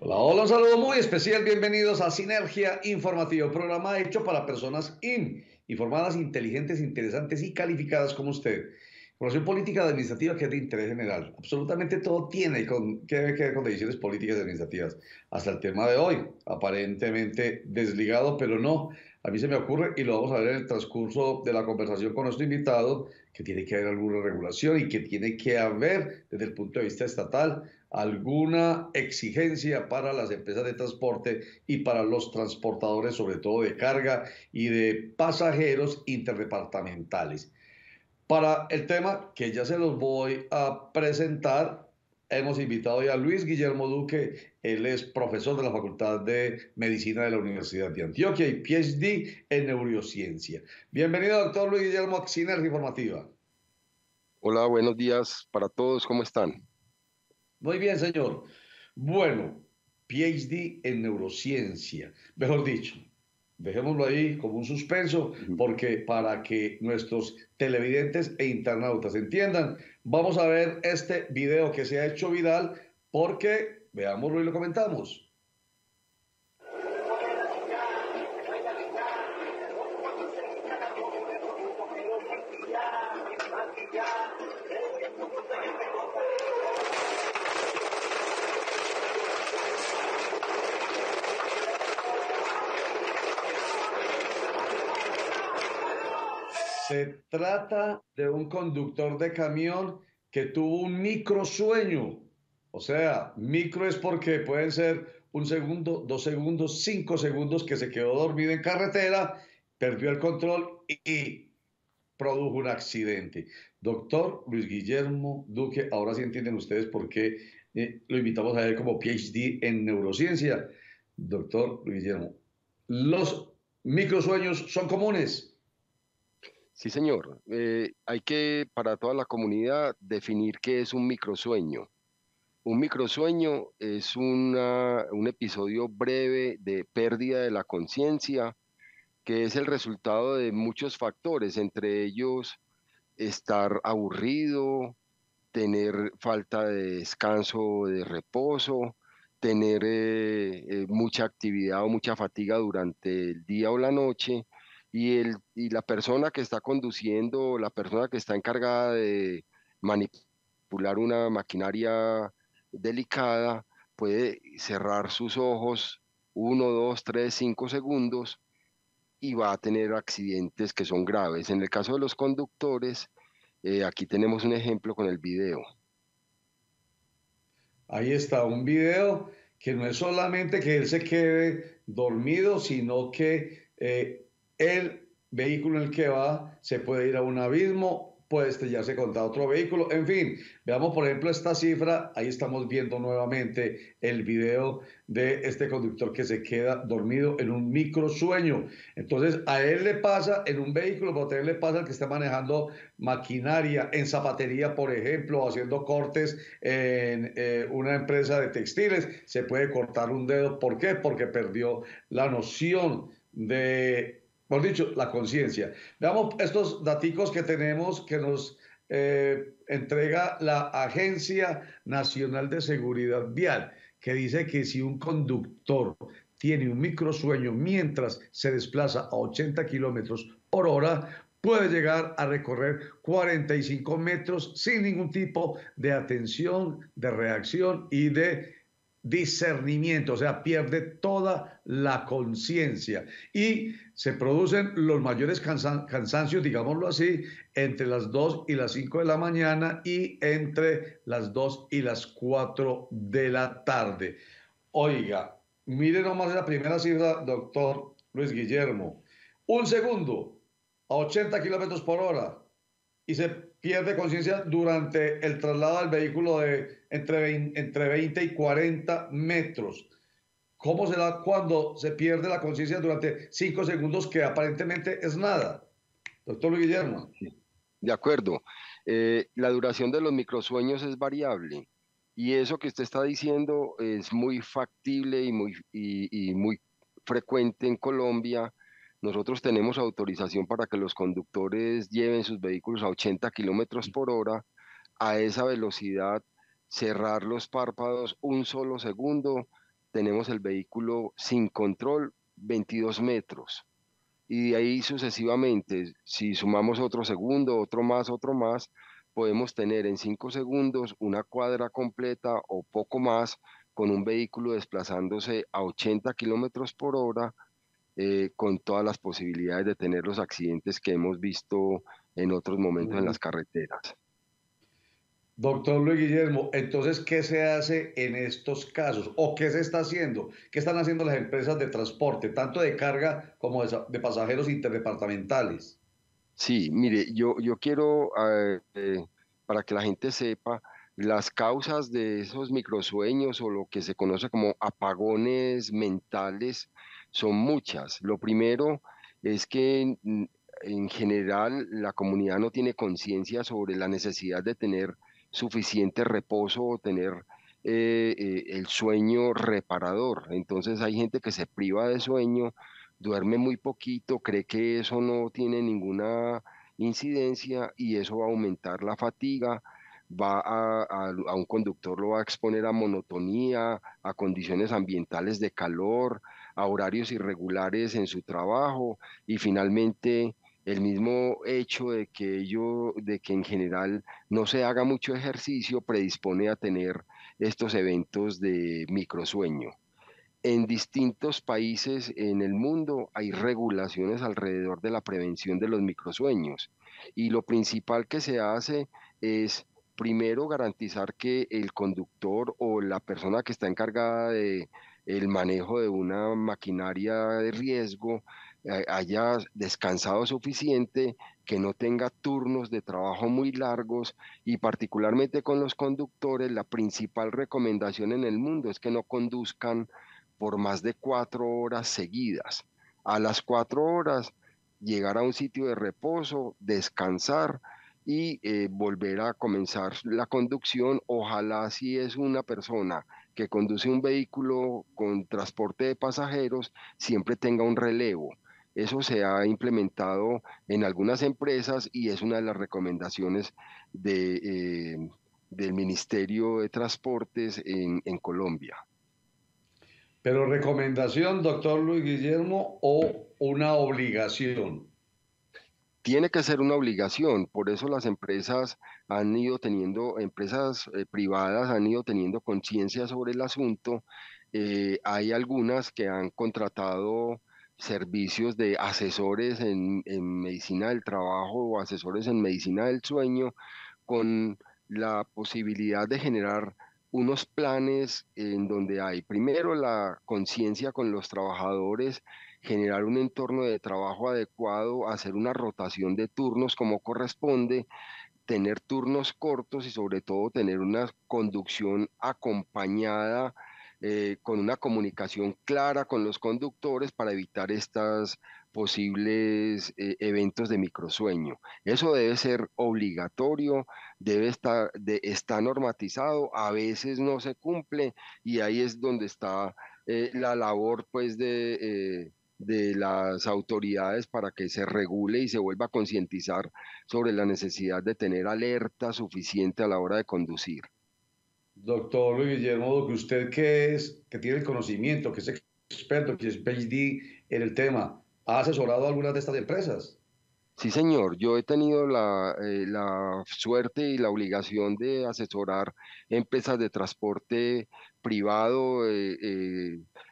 Hola, hola, un saludo muy especial. Bienvenidos a Sinergia Informativa, programa hecho para personas informadas, inteligentes, interesantes y calificadas como usted. Información política y administrativa que es de interés general. Absolutamente todo tiene que ver con decisiones políticas y administrativas. Hasta el tema de hoy, aparentemente desligado, pero no. A mí se me ocurre, y lo vamos a ver en el transcurso de la conversación con nuestro invitado, que tiene que haber alguna regulación y que tiene que haber, desde el punto de vista estatal, alguna exigencia para las empresas de transporte y para los transportadores, sobre todo de carga y de pasajeros interdepartamentales. Para el tema que ya se los voy a presentar, hemos invitado ya a Luis Guillermo Duque. Él es profesor de la Facultad de Medicina de la Universidad de Antioquia y PhD en neurociencia. Bienvenido, doctor Luis Guillermo, a Sinergia Informativa. Hola, buenos días para todos, ¿cómo están? Muy bien, señor. Bueno, PhD en neurociencia. Mejor dicho, dejémoslo ahí como un suspenso, Ujú. porque para que nuestros televidentes e internautas entiendan, vamos a ver este video que se ha hecho viral, porque veámoslo y lo comentamos. Se trata de un conductor de camión que tuvo un microsueño. O sea, micro es porque pueden ser un segundo, 2 segundos, 5 segundos que se quedó dormido en carretera, perdió el control y produjo un accidente. Doctor Luis Guillermo Duque, ahora sí entienden ustedes por qué lo invitamos a él como PhD en neurociencia. Doctor Luis Guillermo, los microsueños son comunes. Sí, señor. Hay que, para toda la comunidad, definir qué es un microsueño. Un microsueño es un episodio breve de pérdida de la conciencia, que es el resultado de muchos factores, entre ellos estar aburrido, tener falta de descanso o de reposo, tener mucha actividad o mucha fatiga durante el día o la noche, y la persona que está conduciendo, la persona que está encargada de manipular una maquinaria delicada, puede cerrar sus ojos 1, 2, 3, 5 segundos y va a tener accidentes que son graves. En el caso de los conductores, aquí tenemos un ejemplo con el video. Ahí está un video que no es solamente que él se quede dormido, sino que el vehículo en el que va se puede ir a un abismo, puede estrellarse contra otro vehículo, en fin, veamos por ejemplo esta cifra, ahí estamos viendo nuevamente el video de este conductor que se queda dormido en un microsueño. Entonces a él le pasa en un vehículo, pero también le pasa al que está manejando maquinaria en zapatería, por ejemplo, haciendo cortes en una empresa de textiles, se puede cortar un dedo. ¿Por qué? Porque perdió la noción de, por dicho, la conciencia. Veamos estos daticos que tenemos que nos entrega la Agencia Nacional de Seguridad Vial, que dice que si un conductor tiene un microsueño mientras se desplaza a 80 kilómetros por hora, puede llegar a recorrer 45 metros sin ningún tipo de atención, de reacción y de discernimiento, o sea, pierde toda la conciencia y se producen los mayores cansancios, digámoslo así, entre las 2 y las 5 de la mañana y entre las 2 y las 4 de la tarde. Oiga, mire nomás la primera cifra, doctor Luis Guillermo. Un segundo a 80 kilómetros por hora y se pierde conciencia durante el traslado del vehículo de entre 20 y 40 metros. ¿Cómo será cuando se pierde la conciencia durante 5 segundos, que aparentemente es nada? Doctor Luis Guillermo. Sí. De acuerdo. La duración de los microsueños es variable y eso que usted está diciendo es muy factible y muy frecuente en Colombia. Nosotros tenemos autorización para que los conductores lleven sus vehículos a 80 kilómetros por hora. A esa velocidad, cerrar los párpados un solo segundo tenemos el vehículo sin control 22 metros. Y de ahí sucesivamente, si sumamos otro segundo, otro más, podemos tener en 5 segundos una cuadra completa o poco más con un vehículo desplazándose a 80 kilómetros por hora, con todas las posibilidades de tener los accidentes que hemos visto en otros momentos en Ujú. las carreteras. Doctor Luis Guillermo, entonces, ¿qué se hace en estos casos? ¿O qué se está haciendo? ¿Qué están haciendo las empresas de transporte, tanto de carga como de pasajeros interdepartamentales? Sí, mire, yo quiero, para que la gente sepa, las causas de esos microsueños o lo que se conoce como apagones mentales son muchas. Lo primero es que en general la comunidad no tiene conciencia sobre la necesidad de tener suficiente reposo o tener el sueño reparador. Entonces hay gente que se priva de sueño, duerme muy poquito, cree que eso no tiene ninguna incidencia y eso va a aumentar la fatiga, a un conductor lo va a exponer a monotonía, a condiciones ambientales de calor, a horarios irregulares en su trabajo y finalmente el mismo hecho de que en general no se haga mucho ejercicio predispone a tener estos eventos de microsueño. En distintos países en el mundo hay regulaciones alrededor de la prevención de los microsueños y lo principal que se hace es primero garantizar que el conductor o la persona que está encargada de el manejo de una maquinaria de riesgo haya descansado suficiente, que no tenga turnos de trabajo muy largos y particularmente con los conductores, la principal recomendación en el mundo es que no conduzcan por más de 4 horas seguidas. A las 4 horas, llegar a un sitio de reposo, descansar y volver a comenzar la conducción. Ojalá si es una persona que conduce un vehículo con transporte de pasajeros, siempre tenga un relevo. Eso se ha implementado en algunas empresas y es una de las recomendaciones de, del Ministerio de Transportes en Colombia. Pero recomendación, doctor Luis Guillermo, o una obligación. Tiene que ser una obligación, por eso las empresas han ido teniendo, empresas privadas han ido teniendo conciencia sobre el asunto. Hay algunas que han contratado servicios de asesores en medicina del trabajo o asesores en medicina del sueño con la posibilidad de generar unos planes en donde hay primero la conciencia con los trabajadores, generar un entorno de trabajo adecuado, hacer una rotación de turnos como corresponde, tener turnos cortos y sobre todo tener una conducción acompañada, con una comunicación clara con los conductores para evitar estas posibles eventos de microsueño. Eso debe ser obligatorio, está normatizado, a veces no se cumple y ahí es donde está la labor pues de las autoridades para que se regule y se vuelva a concientizar sobre la necesidad de tener alerta suficiente a la hora de conducir. Doctor Luis Guillermo, que usted que es, que tiene el conocimiento, que es experto, que es PhD en el tema, ¿ha asesorado a algunas de estas empresas? Sí, señor, yo he tenido la suerte y la obligación de asesorar empresas de transporte privado,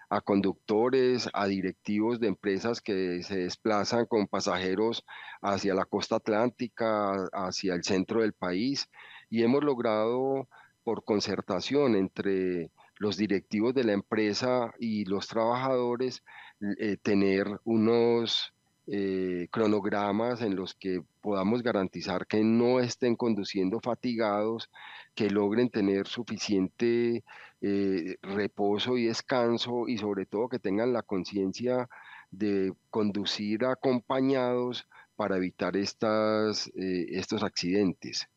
a conductores, a directivos de empresas que se desplazan con pasajeros hacia la costa atlántica, hacia el centro del país, y hemos logrado, por concertación entre los directivos de la empresa y los trabajadores, tener unos cronogramas en los que podamos garantizar que no estén conduciendo fatigados, que logren tener suficiente reposo y descanso y sobre todo que tengan la conciencia de conducir acompañados para evitar estos accidentes.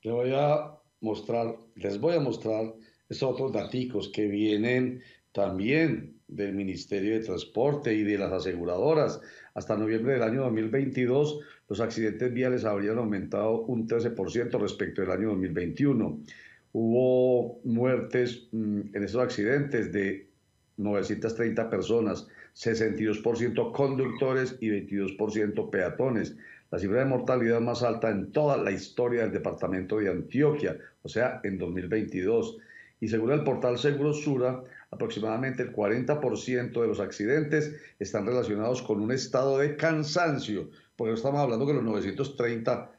Les voy a mostrar estos otros daticos que vienen también del Ministerio de Transporte y de las aseguradoras. Hasta noviembre del año 2022, los accidentes viales habrían aumentado un 13% respecto del año 2021. Hubo muertes en estos accidentes de 930 personas, 62% conductores y 22% peatones. La cifra de mortalidad más alta en toda la historia del departamento de Antioquia, o sea, en 2022. Y según el portal Segurosura, aproximadamente el 40% de los accidentes están relacionados con un estado de cansancio, porque no estamos hablando que los 930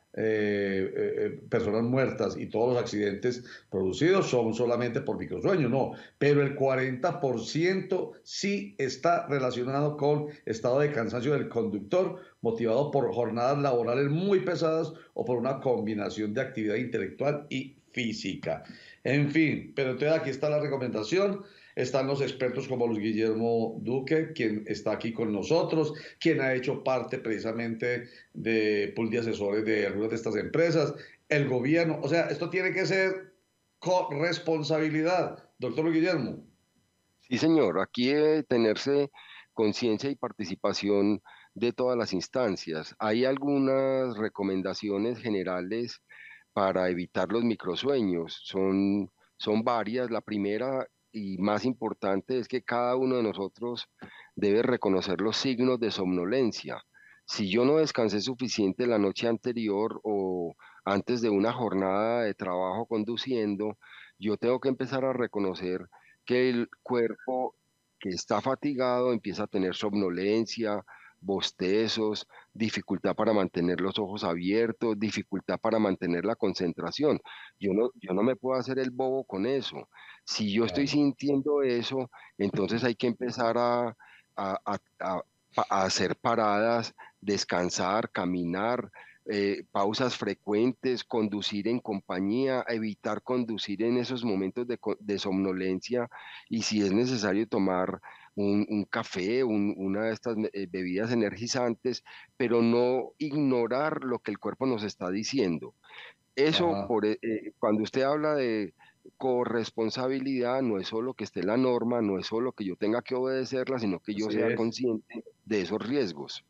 personas muertas y todos los accidentes producidos son solamente por microsueño, no, pero el 40% sí está relacionado con estado de cansancio del conductor, motivado por jornadas laborales muy pesadas o por una combinación de actividad intelectual y física. En fin, pero entonces aquí está la recomendación. Están los expertos como Luis Guillermo Duque, quien está aquí con nosotros, quien ha hecho parte precisamente de pool de asesores de algunas de estas empresas, el gobierno. O sea, esto tiene que ser corresponsabilidad, doctor Luis Guillermo. Sí, señor, aquí debe tenerse conciencia y participación de todas las instancias. Hay algunas recomendaciones generales para evitar los microsueños. Son varias. La primera y más importante es que cada uno de nosotros debe reconocer los signos de somnolencia. Si yo no descansé suficiente la noche anterior o antes de una jornada de trabajo conduciendo, yo tengo que empezar a reconocer que el cuerpo que está fatigado empieza a tener somnolencia, bostezos, dificultad para mantener los ojos abiertos, dificultad para mantener la concentración. Yo no me puedo hacer el bobo con eso. Si yo estoy Claro. sintiendo eso, entonces hay que empezar a- a- a- a hacer paradas, descansar, caminar, pausas frecuentes, conducir en compañía, evitar conducir en esos momentos de somnolencia y si es necesario tomar un café, una de estas bebidas energizantes, pero no ignorar lo que el cuerpo nos está diciendo. Eso, Ajá. cuando usted habla de corresponsabilidad, no es solo que esté la norma, no es solo que yo tenga que obedecerla, sino que yo Así sea es. consciente de esos riesgos.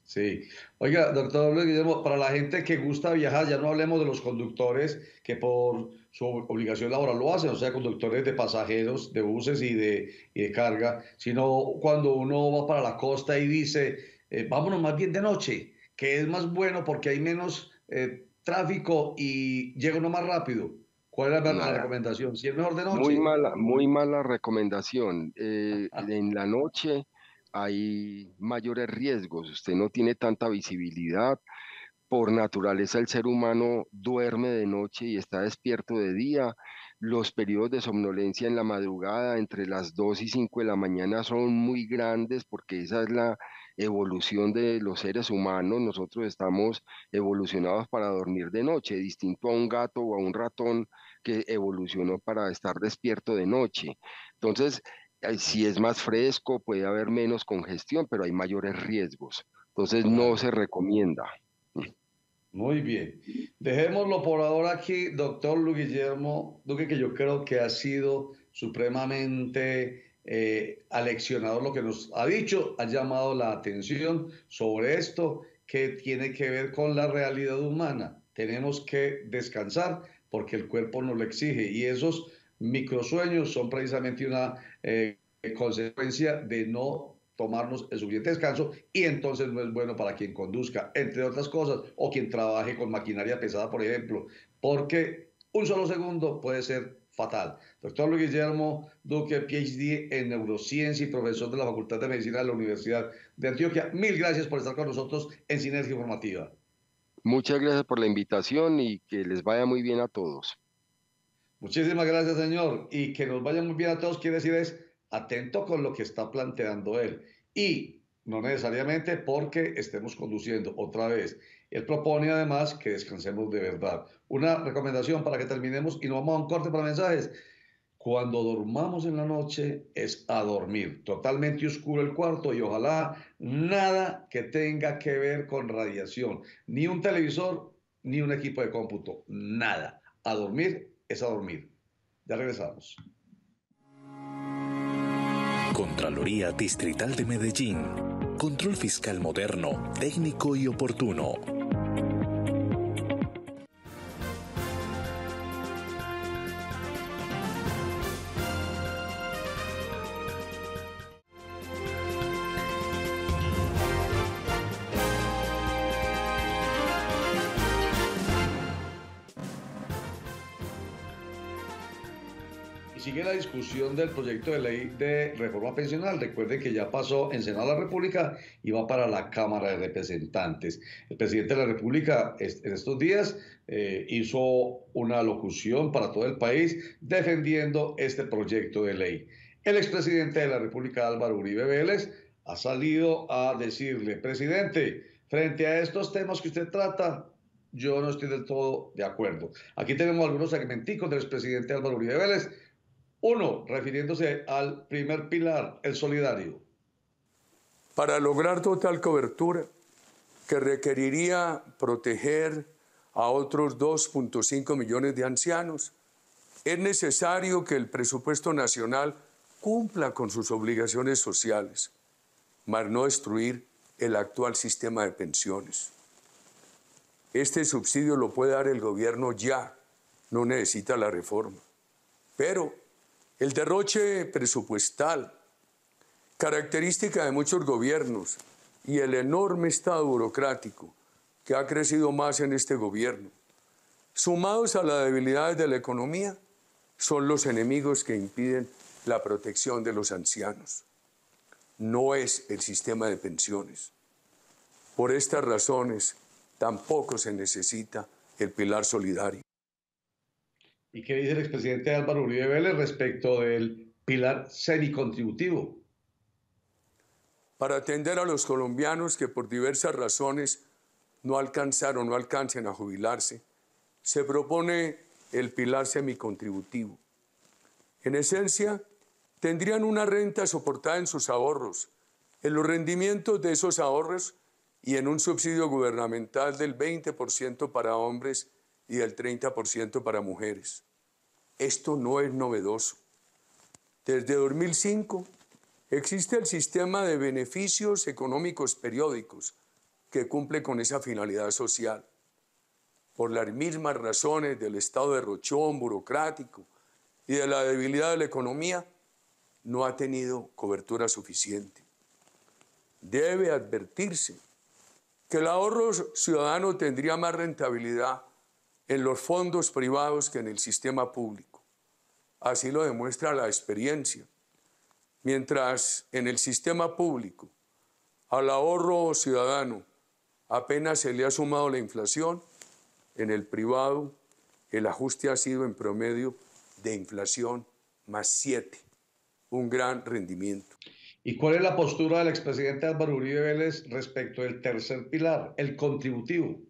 Sí. Oiga, doctor Luis Guillermo, para la gente que gusta viajar, ya no hablemos de los conductores que por su obligación laboral lo hacen, o sea, conductores de pasajeros, de buses y de carga, sino cuando uno va para la costa y dice, vámonos más bien de noche, que es más bueno porque hay menos tráfico y llega uno más rápido. ¿Cuál es la Nada, recomendación? Si es mejor de noche. muy mala recomendación. En la noche hay mayores riesgos, usted no tiene tanta visibilidad. Por naturaleza, el ser humano duerme de noche y está despierto de día. Los periodos de somnolencia en la madrugada, entre las 2 y 5 de la mañana, son muy grandes porque esa es la evolución de los seres humanos. Nosotros estamos evolucionados para dormir de noche, distinto a un gato o a un ratón que evolucionó para estar despierto de noche. Entonces, si es más fresco, puede haber menos congestión, pero hay mayores riesgos. Entonces, no Claro. se recomienda. Muy bien. Dejémoslo por ahora aquí, doctor Luis Guillermo Duque, que yo creo que ha sido supremamente aleccionador lo que nos ha dicho, ha llamado la atención sobre esto que tiene que ver con la realidad humana. Tenemos que descansar porque el cuerpo nos lo exige y esos microsueños son precisamente una consecuencia de no tomarnos el suficiente descanso y entonces no es bueno para quien conduzca, entre otras cosas, o quien trabaje con maquinaria pesada, por ejemplo, porque un solo segundo puede ser fatal. Doctor Luis Guillermo Duque, PhD en neurociencia y profesor de la Facultad de Medicina de la Universidad de Antioquia, mil gracias por estar con nosotros en Sinergia Informativa. Muchas gracias por la invitación y que les vaya muy bien a todos. Muchísimas gracias, señor. Y que nos vaya muy bien a todos, quiere decir es atento con lo que está planteando él. Y no necesariamente porque estemos conduciendo otra vez. Él propone además que descansemos de verdad. Una recomendación para que terminemos y no vamos a un corte para mensajes. Cuando dormamos en la noche es a dormir, totalmente oscuro el cuarto y ojalá nada que tenga que ver con radiación, ni un televisor, ni un equipo de cómputo, nada. A dormir es a dormir. Ya regresamos. Contraloría Distrital de Medellín. Control fiscal moderno, técnico y oportuno. Y sigue la discusión del proyecto de ley de reforma pensional. Recuerden que ya pasó en Senado de la República y va para la Cámara de Representantes. El presidente de la República en estos días hizo una locución para todo el país defendiendo este proyecto de ley. El expresidente de la República, Álvaro Uribe Vélez, ha salido a decirle: presidente, frente a estos temas que usted trata, yo no estoy del todo de acuerdo. Aquí tenemos algunos segmenticos del expresidente Álvaro Uribe Vélez. Uno, refiriéndose al primer pilar, el solidario. Para lograr total cobertura, que requeriría proteger a otros 2.5 millones de ancianos, es necesario que el presupuesto nacional cumpla con sus obligaciones sociales, mas no destruir el actual sistema de pensiones. Este subsidio lo puede dar el gobierno ya, no necesita la reforma. Pero el derroche presupuestal, característica de muchos gobiernos, y el enorme estado burocrático que ha crecido más en este gobierno, sumados a las debilidades de la economía, son los enemigos que impiden la protección de los ancianos. No es el sistema de pensiones. Por estas razones, tampoco se necesita el pilar solidario. ¿Y qué dice el expresidente Álvaro Uribe Vélez respecto del pilar semicontributivo? Para atender a los colombianos que por diversas razones no alcanzaron o no alcancen a jubilarse, se propone el pilar semicontributivo. En esencia, tendrían una renta soportada en sus ahorros, en los rendimientos de esos ahorros y en un subsidio gubernamental del 20% para hombres y del 30% para mujeres. Esto no es novedoso. Desde 2005 existe el sistema de beneficios económicos periódicos que cumple con esa finalidad social. Por las mismas razones del estado derrochón burocrático y de la debilidad de la economía, no ha tenido cobertura suficiente. Debe advertirse que el ahorro ciudadano tendría más rentabilidad en los fondos privados que en el sistema público. Así lo demuestra la experiencia. Mientras en el sistema público al ahorro ciudadano apenas se le ha sumado la inflación, en el privado el ajuste ha sido en promedio de inflación más 7, un gran rendimiento. ¿Y cuál es la postura del expresidente Álvaro Uribe Vélez respecto del tercer pilar, el contributivo?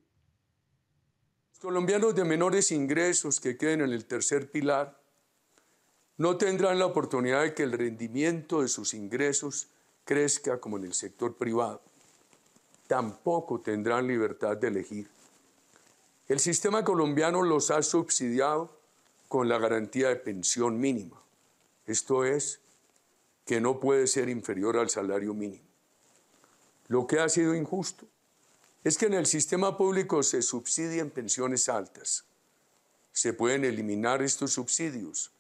Los colombianos de menores ingresos que queden en el tercer pilar no tendrán la oportunidad de que el rendimiento de sus ingresos crezca como en el sector privado. Tampoco tendrán libertad de elegir. El sistema colombiano los ha subsidiado con la garantía de pensión mínima. Esto es, que no puede ser inferior al salario mínimo. Lo que ha sido injusto es que en el sistema público se subsidien pensiones altas. Se pueden eliminar estos subsidios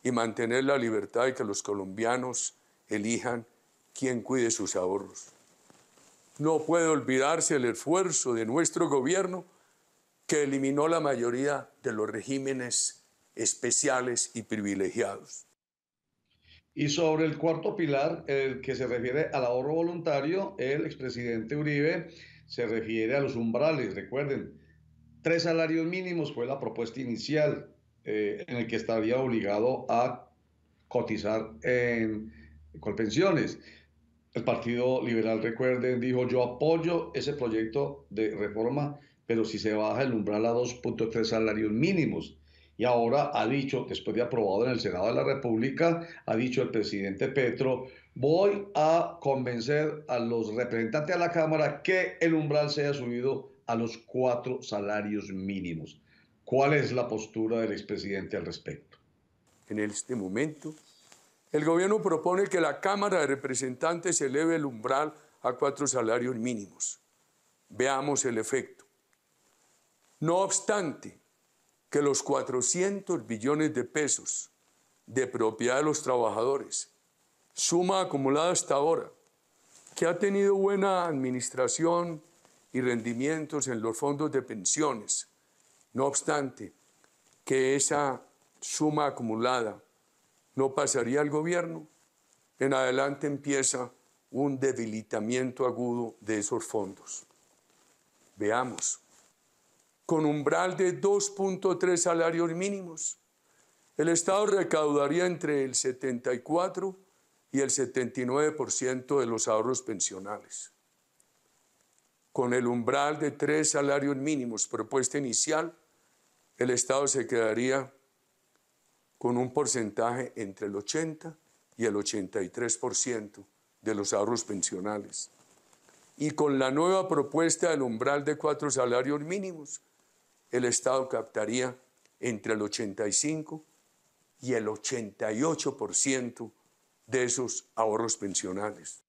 y mantener la libertad de que los colombianos elijan quién cuide sus ahorros. No puede olvidarse el esfuerzo de nuestro gobierno que eliminó la mayoría de los regímenes especiales y privilegiados. Y sobre el cuarto pilar, el que se refiere al ahorro voluntario, el expresidente Uribe se refiere a los umbrales. Recuerden, 3 salarios mínimos fue la propuesta inicial en el que estaría obligado a cotizar en Colpensiones. El Partido Liberal, recuerden, dijo: yo apoyo ese proyecto de reforma, pero si se baja el umbral a 2.3 salarios mínimos. Y ahora ha dicho, después de aprobado en el Senado de la República, ha dicho el presidente Petro: voy a convencer a los representantes de la Cámara que el umbral sea subido a los 4 salarios mínimos. ¿Cuál es la postura del expresidente al respecto? En este momento, el gobierno propone que la Cámara de Representantes eleve el umbral a 4 salarios mínimos. Veamos el efecto. No obstante, que los 400 billones de pesos de propiedad de los trabajadores, suma acumulada hasta ahora, que ha tenido buena administración y rendimientos en los fondos de pensiones, no obstante que esa suma acumulada no pasaría al gobierno. En adelante empieza un debilitamiento agudo de esos fondos. Veamos, con umbral de 2.3 salarios mínimos, el Estado recaudaría entre el 74 y el 79% de los ahorros pensionales. Con el umbral de 3 salarios mínimos propuesta inicial, el Estado se quedaría con un porcentaje entre el 80 y el 83% de los ahorros pensionales. Y con la nueva propuesta del umbral de 4 salarios mínimos, el Estado captaría entre el 85 y el 88% de esos ahorros pensionales.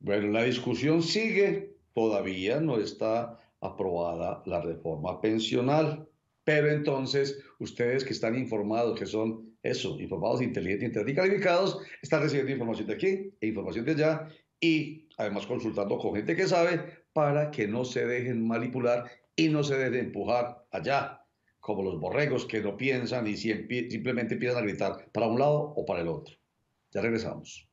Bueno, la discusión sigue, todavía no está aprobada la reforma pensional, pero entonces ustedes que están informados, que son eso, informados, inteligentes y calificados, están recibiendo información de aquí e información de allá y además consultando con gente que sabe para que no se dejen manipular y no se dejen empujar allá, como los borregos que no piensan y simplemente empiezan a gritar para un lado o para el otro. Ya regresamos.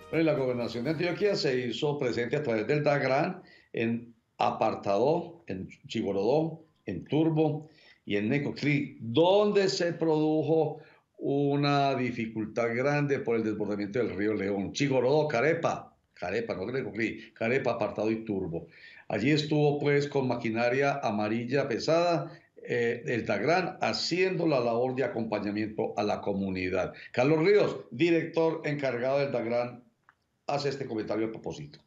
La gobernación de Antioquia se hizo presente a través del DAGRAN en Apartadó, en Chigorodó, en Turbo y en Necoclí, donde se produjo una dificultad grande por el desbordamiento del río León. Chigorodó, Carepa, no Necoclí, Carepa, Apartado y Turbo. Allí estuvo pues con maquinaria amarilla pesada el DAGRAN haciendo la labor de acompañamiento a la comunidad. Carlos Ríos, director encargado del DAGRAN, hace este comentario a propósito.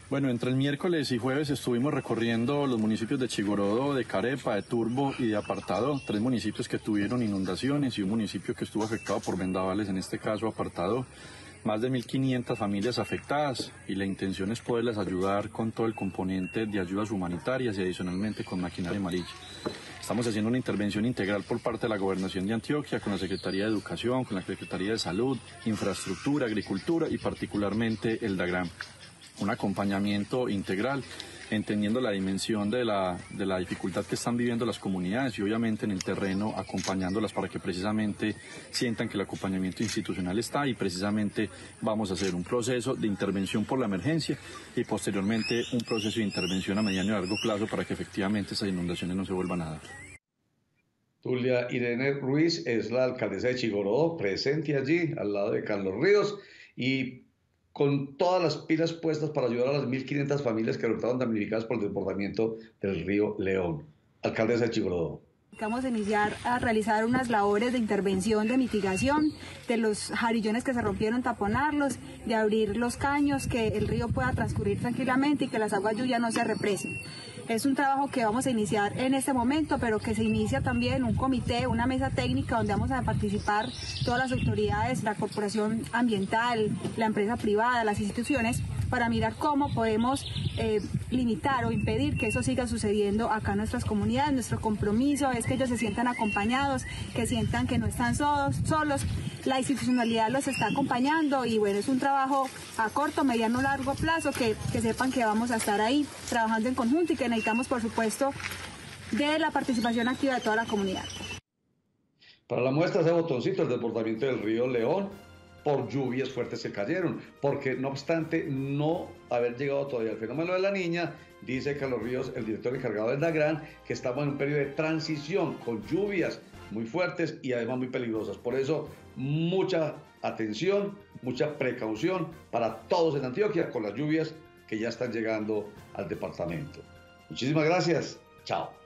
Bueno, entre el miércoles y jueves estuvimos recorriendo los municipios de Chigorodó, de Carepa, de Turbo y de Apartadó, 3 municipios que tuvieron inundaciones y un municipio que estuvo afectado por vendavales, en este caso Apartadó. Más de 1.500 familias afectadas y la intención es poderles ayudar con todo el componente de ayudas humanitarias y adicionalmente con maquinaria amarilla. Estamos haciendo una intervención integral por parte de la Gobernación de Antioquia, con la Secretaría de Educación, con la Secretaría de Salud, Infraestructura, Agricultura y particularmente el DAGRAN. Un acompañamiento integral, entendiendo la dimensión de la dificultad que están viviendo las comunidades y obviamente en el terreno acompañándolas para que precisamente sientan que el acompañamiento institucional está y precisamente vamos a hacer un proceso de intervención por la emergencia y posteriormente un proceso de intervención a mediano y largo plazo para que efectivamente esas inundaciones no se vuelvan a dar. Tulia Irene Ruiz es la alcaldesa de Chigorodó, presente allí al lado de Carlos Ríos y con todas las pilas puestas para ayudar a las 1.500 familias que resultaron damnificadas por el desbordamiento del río León. Alcaldesa de Chigorodó. Vamos a iniciar a realizar unas labores de intervención, de mitigación de los jarillones que se rompieron, taponarlos, de abrir los caños, que el río pueda transcurrir tranquilamente y que las aguas lluvias no se represen. Es un trabajo que vamos a iniciar en este momento, pero que se inicia también un comité, una mesa técnica donde vamos a participar todas las autoridades, la corporación ambiental, la empresa privada, las instituciones, para mirar cómo podemos limitar o impedir que eso siga sucediendo acá en nuestras comunidades. Nuestro compromiso es que ellos se sientan acompañados, que sientan que no están solos. La institucionalidad los está acompañando y bueno, es un trabajo a corto, mediano, largo plazo, que sepan que vamos a estar ahí trabajando en conjunto y que necesitamos, por supuesto, de la participación activa de toda la comunidad. Para la muestra ese botoncito, el desbordamiento del río León por lluvias fuertes que cayeron, porque no obstante no haber llegado todavía al fenómeno de la Niña, dice Carlos Ríos, el director encargado del DAGRAN, que estamos en un periodo de transición con lluvias muy fuertes y además muy peligrosas. Por eso, mucha atención, mucha precaución para todos en Antioquia con las lluvias que ya están llegando al departamento. Muchísimas gracias. Chao.